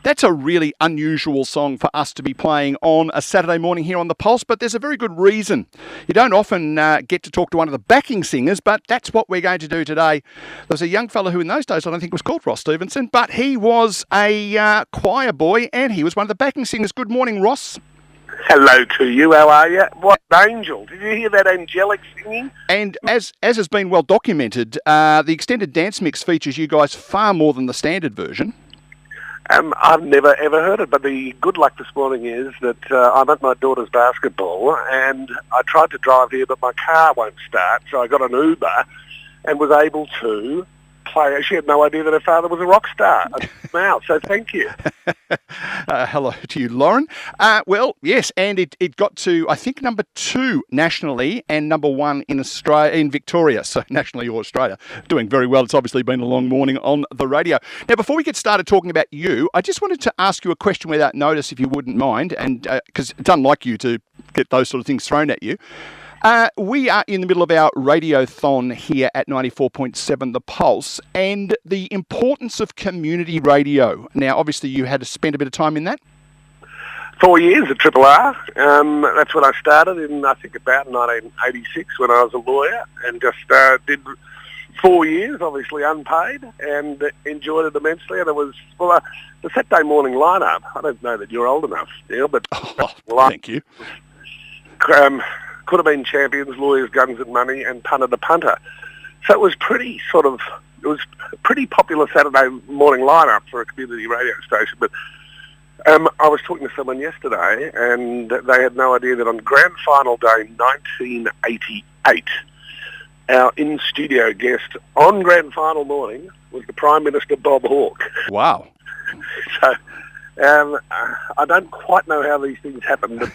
That's a really unusual song for us to be playing on a Saturday morning here on The Pulse, but there's a very good reason. You don't often get to talk to one of the backing singers, but that's what we're going to do today. There was a young fellow who in those days I don't think was called Ross Stevenson, but he was a choir boy and he was one of the backing singers. Good morning, Ross. Hello to you, how are you? What an angel. Did you hear that angelic singing? And as has been well documented, the extended dance mix features you guys far more than the standard version. I've never ever heard it, but the good luck this morning is that I'm at my daughter's basketball and I tried to drive here but my car won't start, so I got an Uber and was able to play. She had no idea that her father was a rock star. Wow, so thank you. Hello to you, Lauren. Well, yes, and it got to, I think, number 2 nationally and number 1 in Australia, in Victoria, so nationally or Australia. Doing very well. It's obviously been a long morning on the radio. Now, before we get started talking about you, I just wanted to ask you a question without notice, if you wouldn't mind, and because it's unlike you to get those sort of things thrown at you. We are in the middle of our radiothon here at 94.7 The Pulse and the importance of community radio. Now, obviously, you had to spend a bit of time in that. 4 years at Triple R. That's when I started in, I think, about 1986 when I was a lawyer and just did 4 years, obviously unpaid, and enjoyed it immensely. And it was, well, the Saturday morning lineup, I don't know that you're old enough, Neil, but... thank you. Could have been Champions, Lawyers, Guns and Money, and Punter to Punter. So it was pretty popular Saturday morning lineup for a community radio station. But I was talking to someone yesterday, and they had no idea that on Grand Final Day 1988, our in-studio guest on Grand Final morning was the Prime Minister Bob Hawke. Wow. So I don't quite know how these things happen, but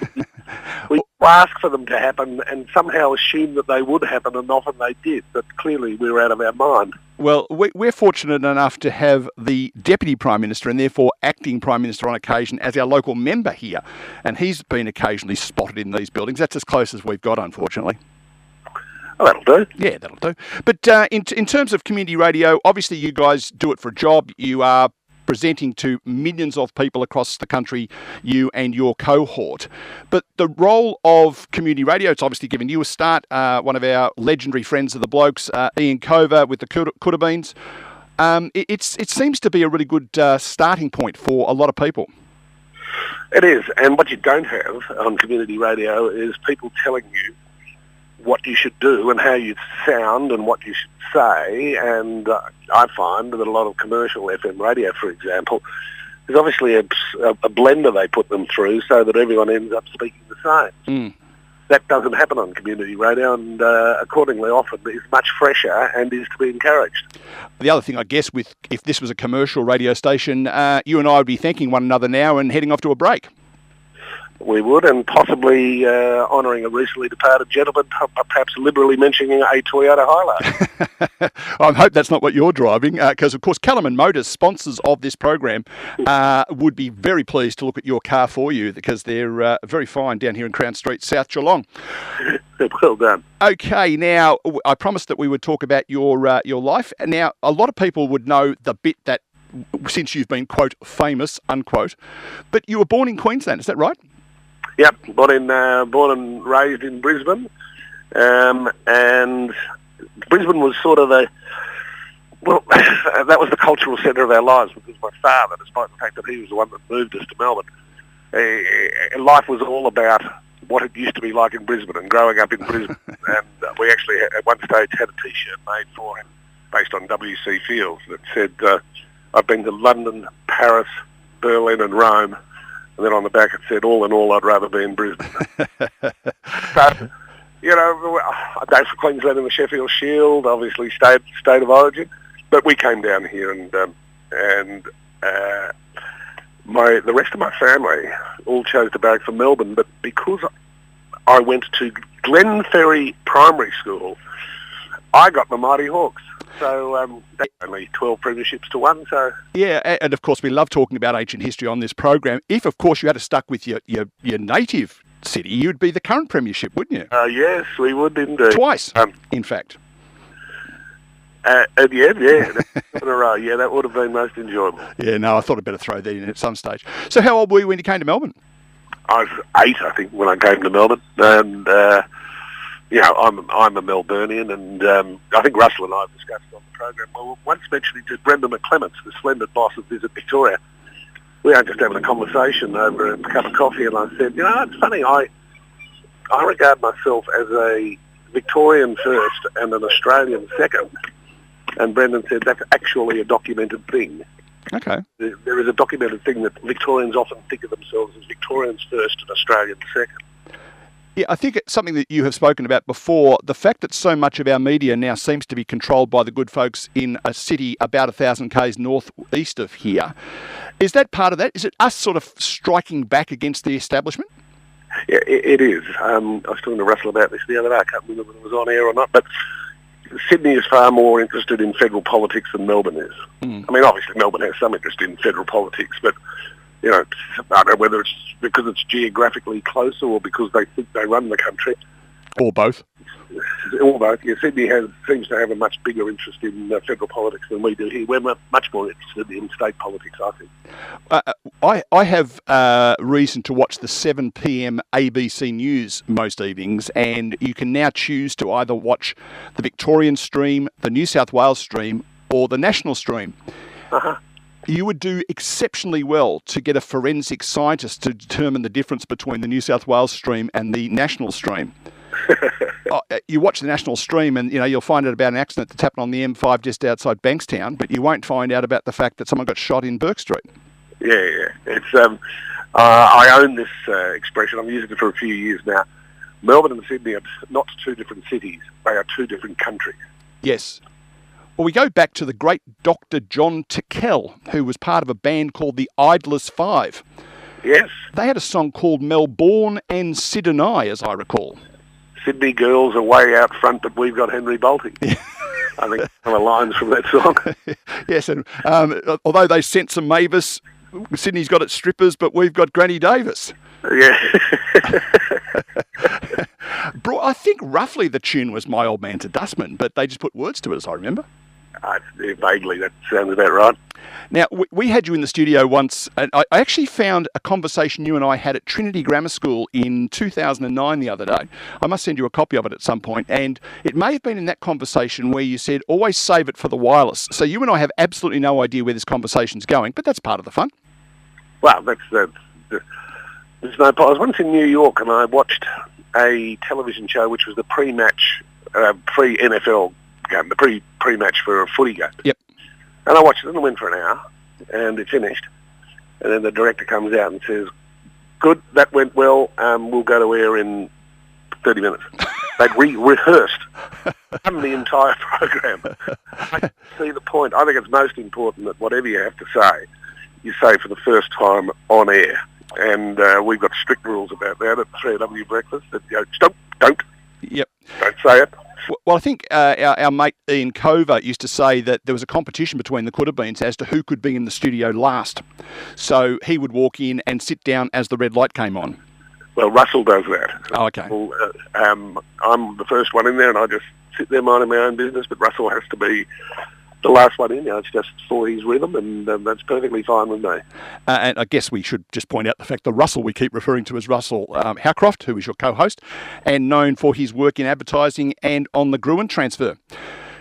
we ask for them to happen and somehow assume that they would happen, and often they did, but clearly we were out of our mind. Well, we're fortunate enough to have the Deputy Prime Minister and therefore Acting Prime Minister on occasion as our local member here, and he's been occasionally spotted in these buildings. That's as close as we've got, unfortunately. Oh, that'll do. Yeah, that'll do. But in terms of community radio, obviously you guys do it for a job. You are presenting to millions of people across the country, you and your cohort. But the role of community radio, it's obviously given you a start. One of our legendary friends of the Blokes, Ian Cover with the Coulterbeans. It seems to be a really good starting point for a lot of people. It is, and what you don't have on community radio is people telling you what you should do and how you sound and what you should say. And I find that a lot of commercial FM radio, for example, is obviously a blender they put them through so that everyone ends up speaking the same. That doesn't happen on community radio, and accordingly often is much fresher and is to be encouraged. The other thing, I guess, if this was a commercial radio station, you and I would be thanking one another now and heading off to a break. We would, and possibly honouring a recently departed gentleman, perhaps liberally mentioning a Toyota Hilux. I hope that's not what you're driving, because, of course, Kellerman Motors, sponsors of this program, would be very pleased to look at your car for you because they're very fine down here in Crown Street, South Geelong. Well done. Okay, now, I promised that we would talk about your life. Now, a lot of people would know the bit that, since you've been, quote, famous, unquote, but you were born in Queensland, is that right? Yep, born and raised in Brisbane, and Brisbane was sort of that was the cultural centre of our lives because my father, despite the fact that he was the one that moved us to Melbourne, life was all about what it used to be like in Brisbane and growing up in Brisbane. And we actually, at one stage, had a T-shirt made for him based on W.C. Fields that said, I've been to London, Paris, Berlin and Rome. And then on the back it said, all in all, I'd rather be in Brisbane. So, I played for Queensland in the Sheffield Shield, obviously state of origin. But we came down here and the rest of my family all chose to barrack for Melbourne. But because I went to Glenferrie Primary School, I got the Mighty Hawks. So only 12 premierships to 1. So yeah, and of course we love talking about ancient history on this program. If of course you had to stuck with your native city, you'd be the current premiership, wouldn't you? Yes, we would indeed. Twice, in fact. And yeah, in a row. Yeah, that would have been most enjoyable. Yeah, no, I thought I'd better throw that in at some stage. So how old were you when you came to Melbourne? I was 8, I think, when I came to Melbourne, and I'm a Melburnian, and I think Russell and I have discussed on the program. Well, once mentioning to Brenda McClements, the splendid boss of Visit Victoria, we were just having a conversation over a cup of coffee, and I said, it's funny, I regard myself as a Victorian first and an Australian second. And Brendan said that's actually a documented thing. Okay. There is a documented thing that Victorians often think of themselves as Victorians first and Australians second. Yeah, I think it's something that you have spoken about before. The fact that so much of our media now seems to be controlled by the good folks in a city about 1,000 k's northeast of here. Is that part of that? Is it us sort of striking back against the establishment? Yeah, it is. I was talking to Russell about this the other day. I can't remember whether it was on air or not, but Sydney is far more interested in federal politics than Melbourne is. I mean, obviously Melbourne has some interest in federal politics, but, I don't know whether it's because it's geographically closer or because they think they run the country. Or both. Or both. Yeah, Sydney seems to have a much bigger interest in federal politics than we do here. We're much more interested in state politics, I think. I have reason to watch the 7 p.m. ABC News most evenings, and you can now choose to either watch the Victorian stream, the New South Wales stream, or the national stream. Uh-huh. You would do exceptionally well to get a forensic scientist to determine the difference between the New South Wales stream and the national stream. You watch the national stream and, you'll find out about an accident that's happened on the M5 just outside Bankstown, but you won't find out about the fact that someone got shot in Burke Street. Yeah. It's I own this expression. I've used it for a few years now. Melbourne and Sydney are not two different cities. They are two different countries. Yes. Well, we go back to the great Dr. John Tickell, who was part of a band called the Idlers Five. Yes. They had a song called Melbourne and Sid and I, as I recall. Sydney girls are way out front, but we've got Henry Bolte. I think some of the lines from that song. Yes, and although they sent some Mavis, Sydney's got its strippers, but we've got Granny Davis. Yeah. Bro, I think roughly the tune was My Old Man to Dustman, but they just put words to it, as I remember. Vaguely, that sounds about right. Now, we had you in the studio once, and I actually found a conversation you and I had at Trinity Grammar School in 2009 the other day. I must send you a copy of it at some point, and it may have been in that conversation where you said, always save it for the wireless. So you and I have absolutely no idea where this conversation's going, but that's part of the fun. Well, there's no point. I was once in New York and I watched a television show which was the pre-match, pre-NFL game, the pre-match for a footy game. Yep. And I watched it and it went for an hour and it finished. And then the director comes out and says, good, that went well, we'll go to air in 30 minutes. They'd rehearsed the entire program. I see the point. I think it's most important that whatever you have to say, you say for the first time on air. And we've got strict rules about that at 3AW Breakfast. That don't. Yep. Don't say it. Well, I think our mate Ian Cover used to say that there was a competition between the Coodabbeans as to who could be in the studio last. So he would walk in and sit down as the red light came on. Well, Russell does that. Oh, okay. Well, I'm the first one in there and I just sit there minding my own business, but Russell has to be the last one in. It's just for his rhythm, and that's perfectly fine with me. And I guess we should just point out the fact that Russell, we keep referring to as Russell Howcroft, who is your co-host, and known for his work in advertising and on the Gruen transfer.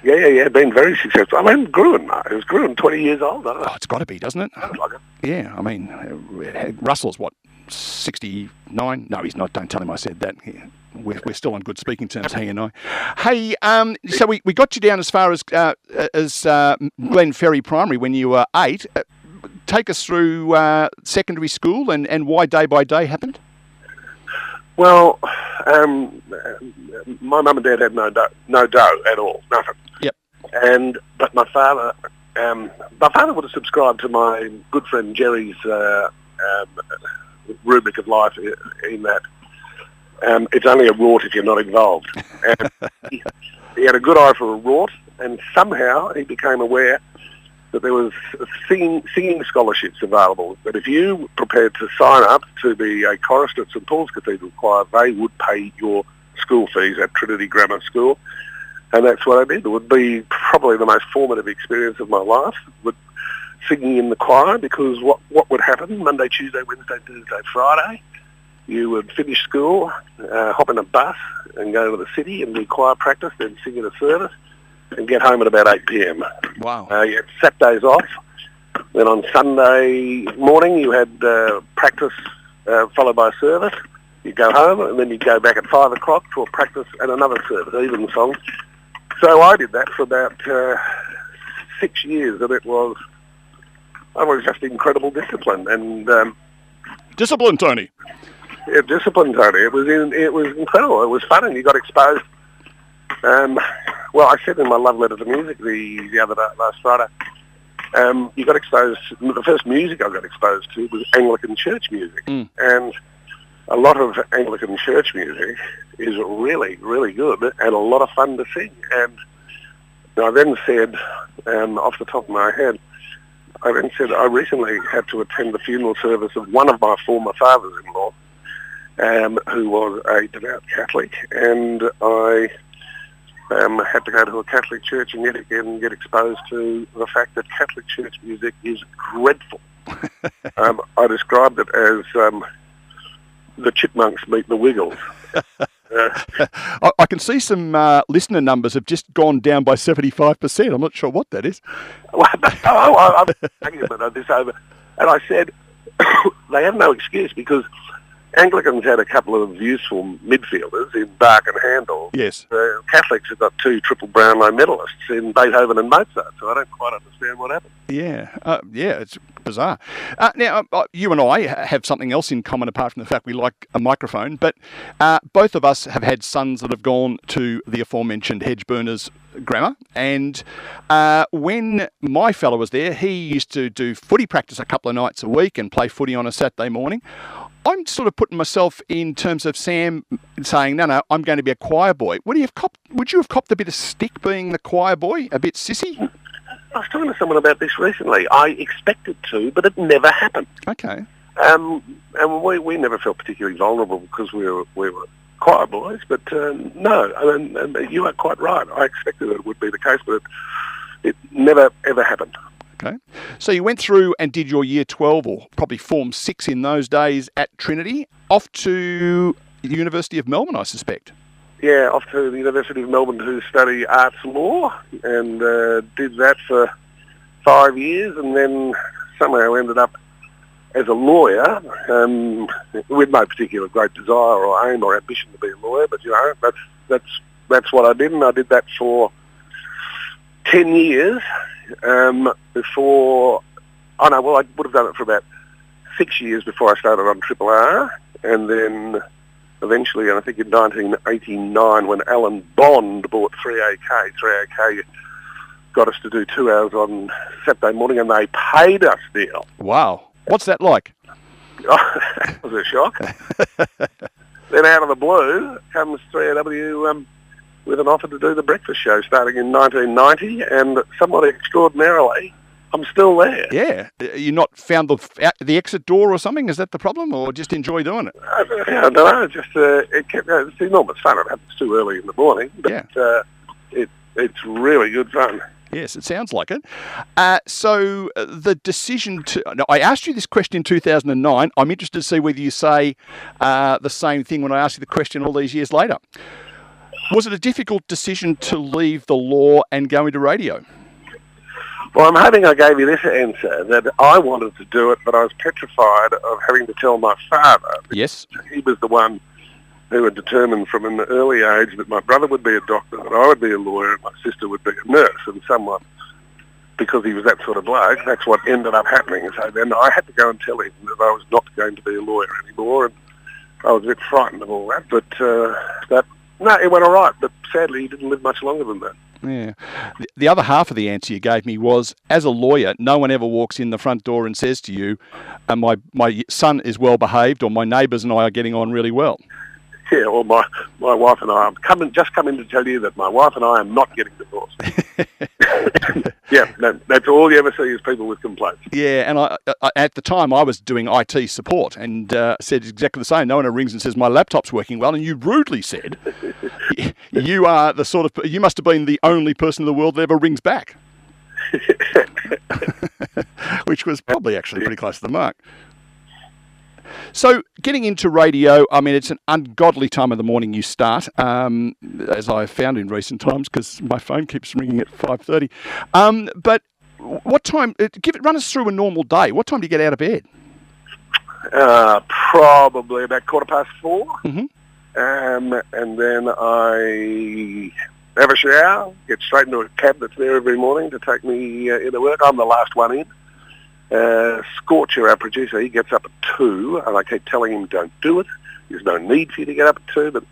Yeah, been very successful. I mean, Gruen, it was Gruen 20 years old, I don't know. Oh, it's got to be, doesn't it? Sounds like it. Yeah, I mean, Russell's what, 69? No, he's not. Don't tell him I said that. We're still on good speaking terms, he and I. Hey, so we got you down as far as Glen Ferry Primary when you were 8. Take us through secondary school and why Day by Day happened. Well, my mum and dad had no dough at all, nothing. Yep. But my father would have subscribed to my good friend Jerry's rubric of life in that. It's only a rort if you're not involved. And he had a good eye for a rort, and somehow he became aware that there was singing scholarships available, that if you prepared to sign up to be a chorister at St Paul's Cathedral Choir, they would pay your school fees at Trinity Grammar School. And that's what I did. It would be probably the most formative experience of my life, with singing in the choir, because what would happen Monday, Tuesday, Wednesday, Thursday, Friday, you would finish school, hop in a bus and go to the city and do choir practice, then sing at a service and get home at about 8 p.m. Wow. You had Saturdays off. Then on Sunday morning you had practice followed by a service. You'd go home and then you'd go back at 5 o'clock for a practice and another service, even songs. So I did that for about 6 years, and it was just incredible discipline. And discipline, Tony. Yeah, discipline, Tony. It was incredible. It was fun, and you got exposed. Well, I said in my love letter to music the other day, last Friday, you got exposed. The first music I got exposed to was Anglican church music, and a lot of Anglican church music is really, really good and a lot of fun to sing. And I then said, off the top of my head, I recently had to attend the funeral service of one of my former fathers-in-law, who was a devout Catholic, and I had to go to a Catholic church and yet again get exposed to the fact that Catholic church music is dreadful. I described it as the Chipmunks meet the Wiggles. I can see some listener numbers have just gone down by 75%. I'm not sure what that is. Well, I'm arguing this over, and I said they have no excuse, because Anglicans had a couple of useful midfielders in Bark and Handel. Yes. Catholics have got 2 triple Brownlow medalists in Beethoven and Mozart, so I don't quite understand what happened. Yeah, it's bizarre. Now, you and I have something else in common apart from the fact we like a microphone, but both of us have had sons that have gone to the aforementioned Hedgeburners grammar, and when my fellow was there, he used to do footy practice a couple of nights a week and play footy on a Saturday morning. I'm sort of putting myself in terms of Sam saying, no, I'm going to be a choir boy. Would you have copped a bit of stick being the choir boy, a bit sissy? I was talking to someone about this recently. I expected to, but it never happened. Okay. And we never felt particularly vulnerable because we were choir boys, but no, and you are quite right. I expected it would be the case, but it never, ever happened. Okay. So you went through and did your Year 12, or probably Form 6 in those days, at Trinity, off to the University of Melbourne, I suspect. Yeah, off to the University of Melbourne to study arts law, and did that for 5 years, and then somehow ended up as a lawyer, with no particular great desire or aim or ambition to be a lawyer, but that's what I did, and I did that for 10 years before. I would have done it for about 6 years before I started on Triple R, and then eventually, and I think in 1989, when Alan Bond bought 3AK got us to do 2 hours on Saturday morning, and they paid us, Neil. Wow. What's that like? That was a shock. Then out of the blue comes 3AW with an offer to do the breakfast show starting in 1990, and somewhat extraordinarily, I'm still there. Yeah. You not found the exit door or something? Is that the problem, or just enjoy doing it? I don't know. Just it's enormous fun. It happens too early in the morning, but it's really good fun. Yes, it sounds like it. So the decision to... Now, I asked you this question in 2009. I'm interested to see whether you say the same thing when I ask you the question all these years later. Was it a difficult decision to leave the law and go into radio? Well, I'm hoping I gave you this answer, that I wanted to do it, but I was petrified of having to tell my father. Yes. He was the one who had determined from an early age that my brother would be a doctor, that I would be a lawyer, and my sister would be a nurse, and somewhat, because he was that sort of bloke, that's what ended up happening. So then I had to go and tell him that I was not going to be a lawyer anymore, and I was a bit frightened of all that, but no, it went all right, but sadly he didn't live much longer than that. Yeah. The other half of the answer you gave me was, as a lawyer, no one ever walks in the front door and says to you, my son is well behaved, or my neighbours and I are getting on really well. Yeah, well, my wife and I, just come in to tell you that my wife and I are not getting divorced. Yeah, that's all you ever see is people with complaints. Yeah, and I at the time I was doing IT support and said exactly the same. No one rings and says my laptop's working well, and you rudely said you are the sort of, you must have been the only person in the world that ever rings back, which was probably actually pretty close to the mark. So getting into radio, I mean, it's an ungodly time of the morning you start, as I found in recent times, because my phone keeps ringing at 5:30. But what time, run us through a normal day. What time do you get out of bed? Probably about 4:15. Mm-hmm. And then I have a shower, get straight into a cab that's there every morning to take me into work. I'm the last one in. Scorcher, our producer, he gets up at 2, and I keep telling him, don't do it. There's no need for you to get up at 2, but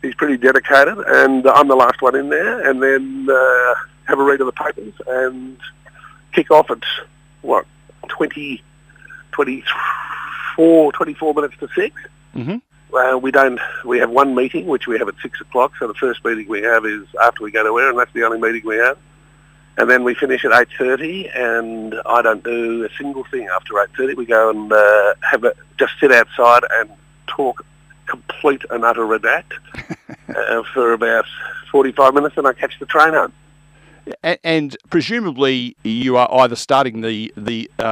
he's pretty dedicated, and I'm the last one in there, and then have a read of the papers and kick off at, 24 minutes to 6. Mm-hmm. We have one meeting, which we have at 6 o'clock, so the first meeting we have is after we go to air, and that's the only meeting we have. And then we finish at 8:30, and I don't do a single thing after 8:30. We go and just sit outside and talk complete and utter redact for about 45 minutes, and I catch the train home. And presumably you are either starting the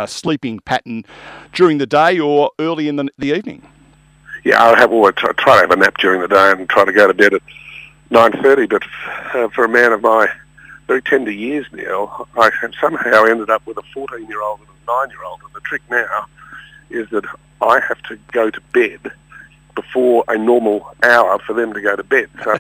sleeping pattern during the day or early in the evening. Yeah, I try to have a nap during the day and try to go to bed at 9:30. But for a man of my very tender years now, I have somehow ended up with a 14-year-old and a 9-year-old, and the trick now is that I have to go to bed before a normal hour for them to go to bed. So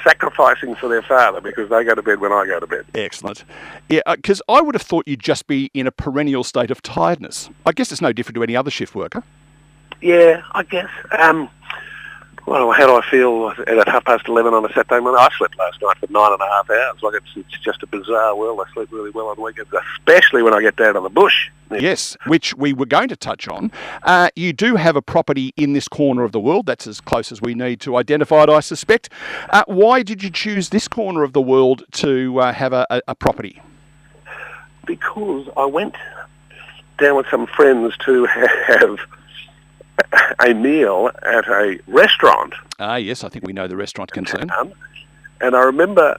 sacrificing for their father because they go to bed when I go to bed. Excellent. Yeah, because I would have thought you'd just be in a perennial state of tiredness. I guess it's no different to any other shift worker. Yeah, I guess. Well, how do I feel at 11:30 on a Saturday morning? I slept last night for 9.5 hours. Like it's just a bizarre world. I sleep really well on weekends, especially when I get down to the bush. Yes, which we were going to touch on. You do have a property in this corner of the world. That's as close as we need to identify it, I suspect. Why did you choose this corner of the world to have a property? Because I went down with some friends to have a meal at a restaurant. Yes, I think we know the restaurant concern. And I remember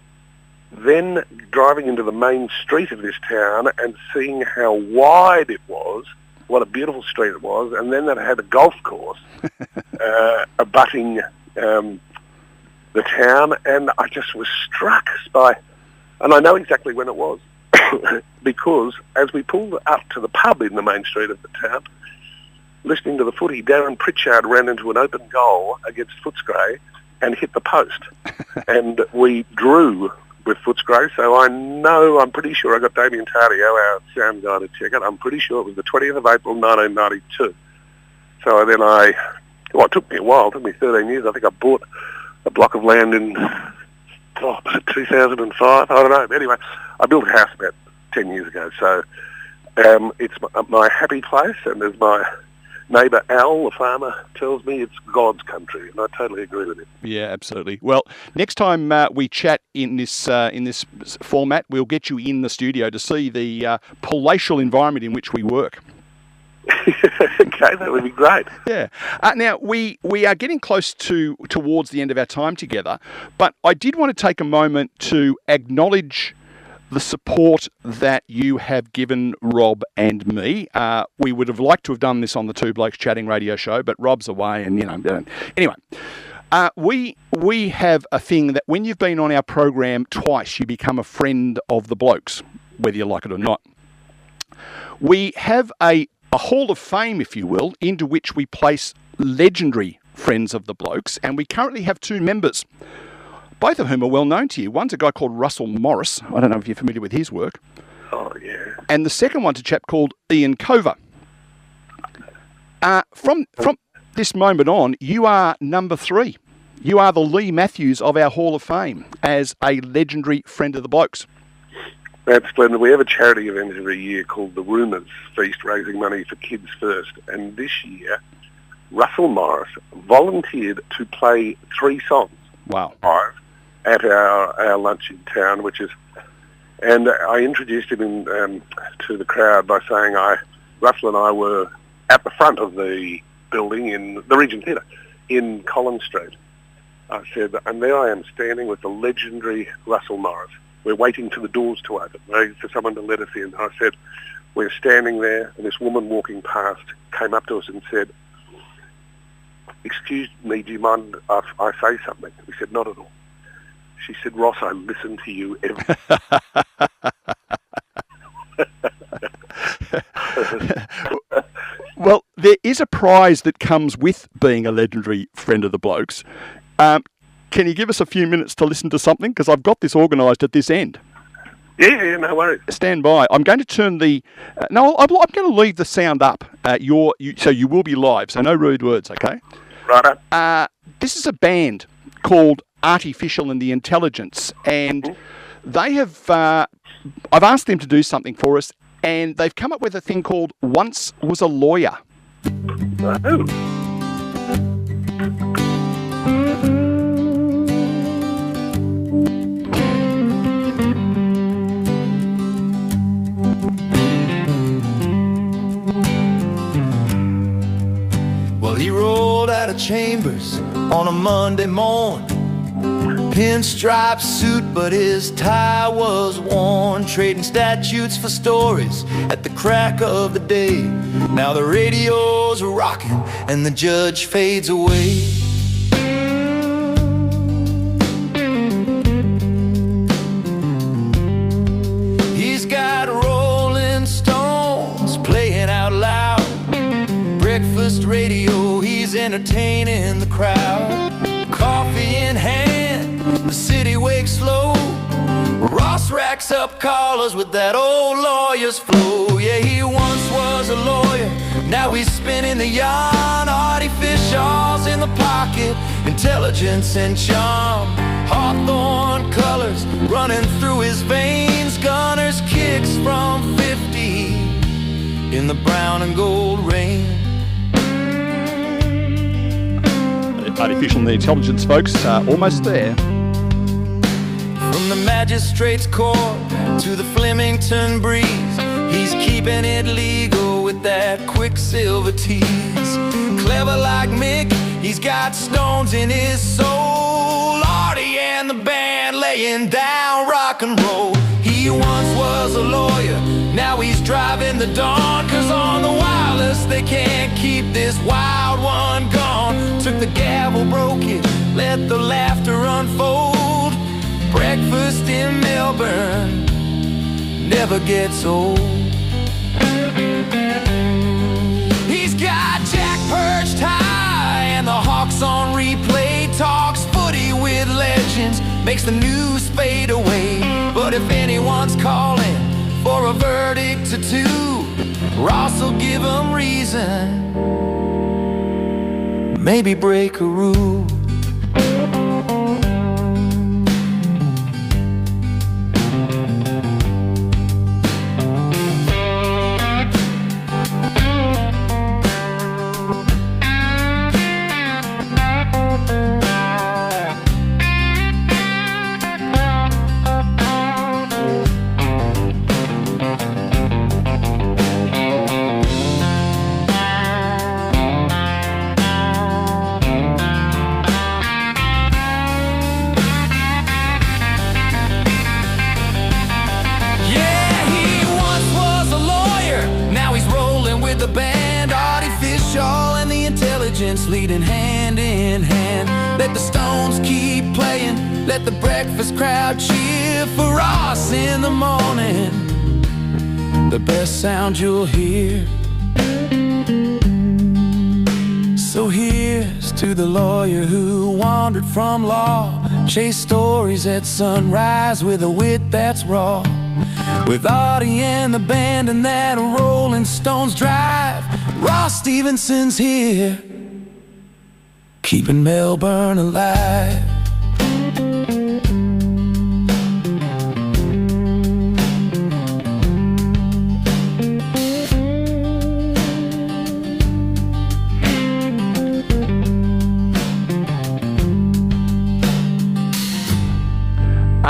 then driving into the main street of this town and seeing how wide it was, what a beautiful street it was, and then that it had a golf course abutting the town, and I just was struck by, and I know exactly when it was, because as we pulled up to the pub in the main street of the town, listening to the footy, Darren Pritchard ran into an open goal against Footscray and hit the post. And we drew with Footscray, so I'm pretty sure I got Damien Tardio, our sound guy, to check it. I'm pretty sure it was the 20th of April, 1992. So then it took me a while, it took me 13 years. I think I bought a block of land in 2005, I don't know. Anyway, I built a house about 10 years ago, so it's my happy place, and as my neighbour Al, the farmer, tells me, it's God's country, and I totally agree with him. Yeah, absolutely. Well, next time we chat in this format, we'll get you in the studio to see the palatial environment in which we work. Okay, that would be great. Yeah. Now, we are getting close towards the end of our time together, but I did want to take a moment to acknowledge the support that you have given Rob and me. We would have liked to have done this on the Two Blokes Chatting radio show, but Rob's away, and anyway. We have a thing that when you've been on our program twice, you become a friend of the blokes, whether you like it or not. We have a hall of fame, if you will, into which we place legendary friends of the blokes, and we currently have 2 members, both of whom are well known to you. One's a guy called Russell Morris. I don't know if you're familiar with his work. Oh, yeah. And the second one's a chap called Ian Cover. From this moment on, you are number 3. You are the Lee Matthews of our Hall of Fame as a legendary friend of the blokes. That's splendid. We have a charity event every year called the Rumours Feast, raising money for Kids First. And this year, Russell Morris volunteered to play 3 songs. Wow. Live at our lunch in town, and I introduced him to the crowd by saying Russell and I were at the front of the building in the Regent Theatre in Collins Street. I said, and there I am standing with the legendary Russell Morris. We're waiting for the doors to open, waiting for someone to let us in. I said, we're standing there, and this woman walking past came up to us and said, "Excuse me, do you mind if I say something?" We said, "Not at all." She said, "Ross, I listen to you every..." Well, there is a prize that comes with being a legendary friend of the Blokes. Can you give us a few minutes to listen to something? Because I've got this organised at this end. Yeah, no worries. Stand by. I'm going to turn the... no, I'm going to leave the sound up. So you will be live, so no rude words, okay? Right. This is a band called Artificial and the Intelligence, and they have... I've asked them to do something for us, and they've come up with a thing called Once Was a Lawyer. Oh. Well, he rolled out of chambers on a Monday morn. Pinstripe suit, but his tie was worn. Trading statutes for stories at the crack of the day. Now the radio's rocking and the judge fades away. He's got Rolling Stones playing out loud. Breakfast radio, he's entertaining the crowd. Coffee in hand, the city wakes slow. Ross racks up callers with that old lawyer's flow. Yeah, he once was a lawyer, now he's spinning the yarn. Artificials in the pocket, intelligence and charm. Hawthorne colors running through his veins. Gunner's kicks from 50 in the brown and gold rain. Artificial and the Intelligence, folks, almost there. From the magistrate's court to the Flemington breeze, he's keeping it legal with that quicksilver tease. Clever like Mick, he's got stones in his soul. Artie and the band laying down rock and roll. He once was a lawyer, now he's driving the dawn. 'Cause on the wireless they can't keep this wild one gone. Took the gavel, broke it, let the laughter unfold. Breakfast in Melbourne never gets old. He's got Jack perched high and the Hawks on replay. Talks footy with legends, makes the news fade away. But if anyone's calling for a verdict or two, Ross will give them reason, maybe break a rule. Leading hand in hand. Let the Stones keep playing, let the breakfast crowd cheer for Ross in the morning, the best sound you'll hear. So here's to the lawyer who wandered from law, chased stories at sunrise with a wit that's raw. With Artie and the band and that Rolling Stones drive, Ross Stevenson's here, keeping Melbourne alive.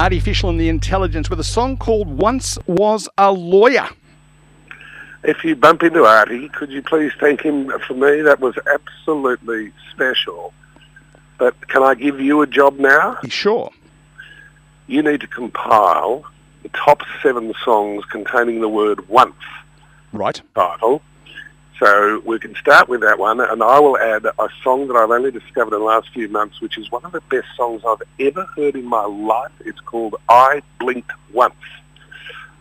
Artificial and the Intelligence with a song called Once Was a Lawyer. If you bump into Artie, could you please thank him for me? That was absolutely special. But can I give you a job now? Sure. You need to compile the top 7 songs containing the word once. Right. Title. So we can start with that one, and I will add a song that I've only discovered in the last few months, which is one of the best songs I've ever heard in my life. It's called I Blinked Once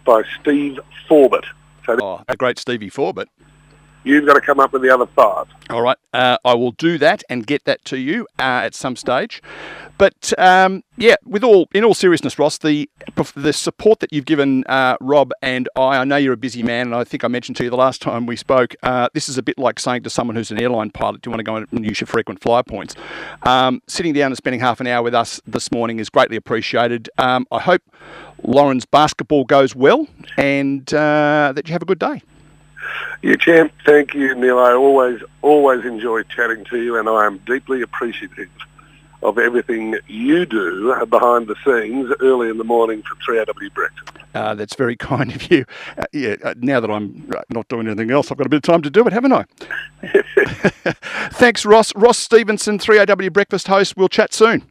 by Steve Forbett. So the great Stevie Forbett. You've got to come up with the other 5. All right. I will do that and get that to you at some stage. But, in all seriousness, Ross, the support that you've given Rob and I know you're a busy man, and I think I mentioned to you the last time we spoke, this is a bit like saying to someone who's an airline pilot, do you want to go and use your frequent flyer points? Sitting down and spending half an hour with us this morning is greatly appreciated. I hope Lauren's basketball goes well and that you have a good day. You champ, thank you, Neil. I always enjoy chatting to you, and I am deeply appreciative of everything you do behind the scenes early in the morning for 3AW Breakfast. That's very kind of you. Now that I'm not doing anything else, I've got a bit of time to do it, haven't I? Thanks, Ross. Ross Stevenson, 3AW Breakfast host. We'll chat soon.